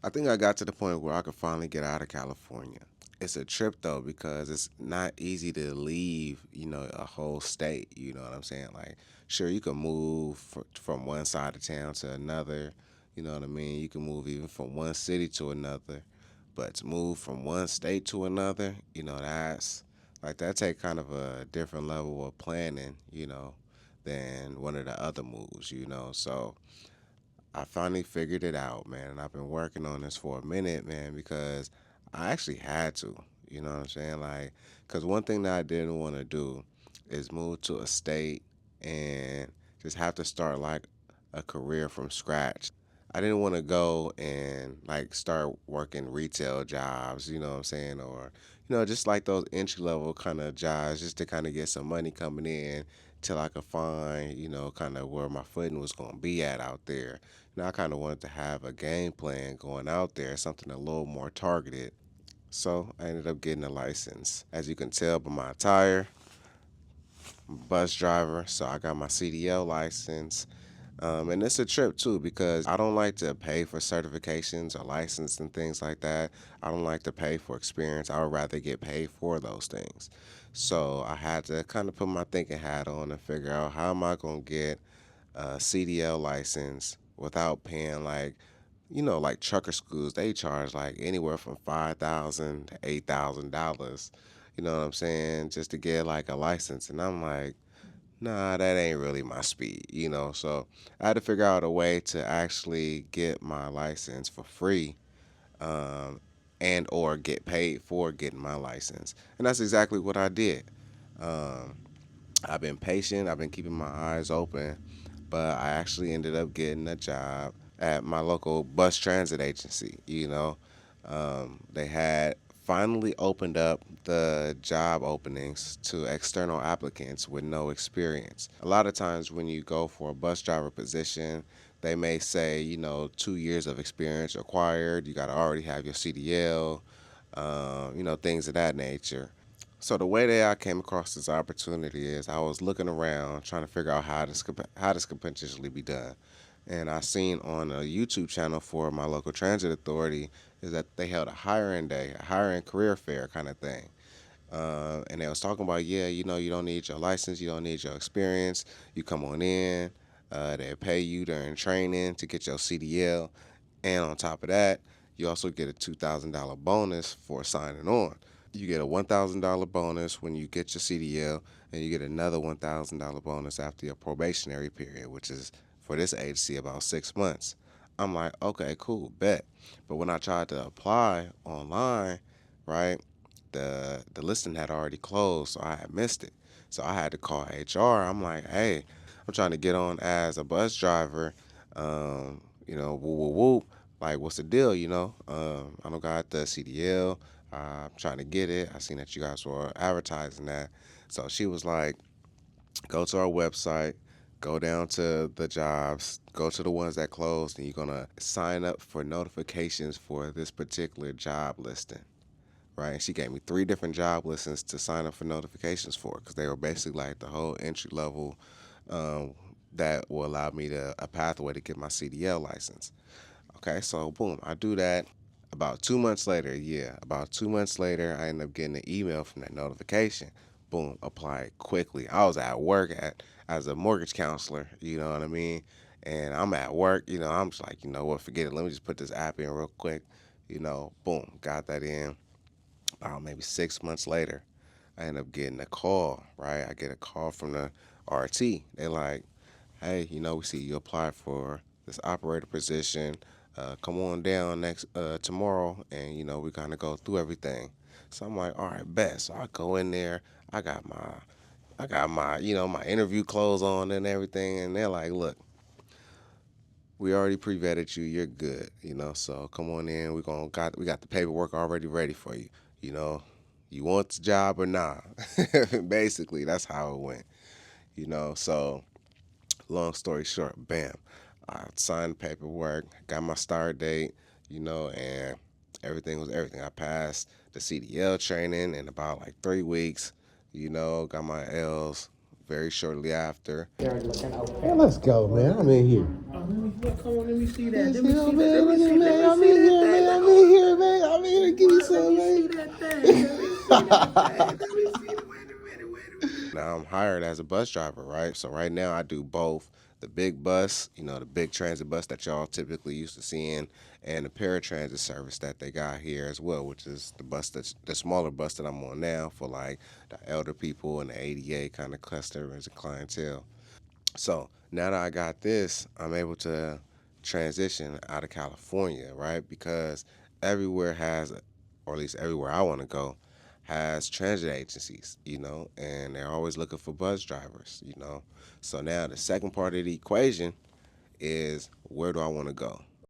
I think I got to the point where I could finally get out of California. It's a trip though because it's not easy to leave, a whole state. You know what I'm saying? Like, sure, you can move from one side of town to another. You know what I mean? You can move even from one city to another, but to move from one state to another, that's like that take kind of a different level of planning, than one of the other moves. So I finally figured it out, man, and I've been working on this for a minute, man, because I actually had to. You know what I'm saying? Like, because one thing that I didn't want to do is move to a state and just have to start like a career from scratch. I didn't want to go and like start working retail jobs, you know what I'm saying? Or, just like those entry level kind of jobs just to kind of get some money coming in till I could find, kind of where my footing was going to be at out there. I kind of wanted to have a game plan going out there, something a little more targeted. So I ended up getting a license. As you can tell by my attire, I'm a bus driver, so I got my CDL license. And it's a trip too because I don't like to pay for certifications or license and things like that. I don't like to pay for experience. I would rather get paid for those things. So I had to kind of put my thinking hat on and figure out how am I going to get a CDL license without paying like trucker schools. They charge like anywhere from $5,000 to $8,000. You know what I'm saying? Just to get like a license, and I'm like, nah, that ain't really my speed, So I had to figure out a way to actually get my license for free, um, and or get paid for getting my license, and that's exactly what I did. Um, I've been patient. I've been keeping my eyes open, but I actually ended up getting a job at my local bus transit agency. They had finally opened up the job openings to external applicants with no experience. A lot of times when you go for a bus driver position, they may say, 2 years of experience required. You got to already have your CDL, things of that nature. So the way that I came across this opportunity is I was looking around trying to figure out how this could potentially be done, and I seen on a YouTube channel for my local transit authority is that they held a hiring day, a hiring career fair kind of thing. And they was talking about, yeah, you don't need your license, you don't need your experience. You come on in, they pay you during training to get your CDL, and on top of that, you also get a $2,000 bonus for signing on. You get a $1,000 bonus when you get your CDL, and you get another $1,000 bonus after your probationary period, which is for this agency about 6 months. I'm like, okay, cool, bet. But when I tried to apply online, right, the listing had already closed, so I had missed it. So I had to call HR. I'm like, hey, I'm trying to get on as a bus driver. Whoop whoop whoop. Like, what's the deal? I don't got the CDL. I'm trying to get it. I seen that you guys were advertising that. So she was like, go to our website, go down to the jobs, go to the ones that closed, and you're gonna sign up for notifications for this particular job listing. Right, and she gave me three different job listings to sign up for notifications for because they were basically like the whole entry level, um, that will allow me to a pathway to get my CDL license. Okay, so boom, I do that. About 2 months later, yeah, about 2 months later, I end up getting an email from that notification. Boom, apply quickly. I was at work as a mortgage counselor, you know what I mean? And I'm at work, I'm just like, you know what, forget it. Let me just put this app in real quick. Boom, got that in. About maybe 6 months later, I end up getting a call, right? I get a call from the RT. They like, hey, we see you applied for this operator position. Come on down next tomorrow, and we kind of go through everything. So I'm like, all right, bet. So I go in there. I got my, I got my, my interview clothes on and everything, and they're like, look, we already pre-vetted you. You're good. So come on in. We got the paperwork already ready for you. You know, you want the job or not? Basically, that's how it went. So long story short, bam, I signed the paperwork, got my start date, and everything was everything. I passed the CDL training in about like 3 weeks, got my L's very shortly after. Yeah, let's go, man. I'm in here. Oh, come on, let me see that. Let's Let me go, see that. man. Let me Look at see. Let man. me I'm see in that here, Now I'm hired as a bus driver, right? So right now I do both the big bus, the big transit bus that y'all typically used to seeing, and the paratransit service that they got here as well, which is the bus that's the smaller bus that I'm on now for like the elder people and the ADA kind of customers and clientele. So now that I got this, I'm able to transition out of California, right? Because everywhere has, or at least everywhere I want to go, has transit agencies, and they're always looking for bus drivers. So now the second part of the equation is where do I want to go?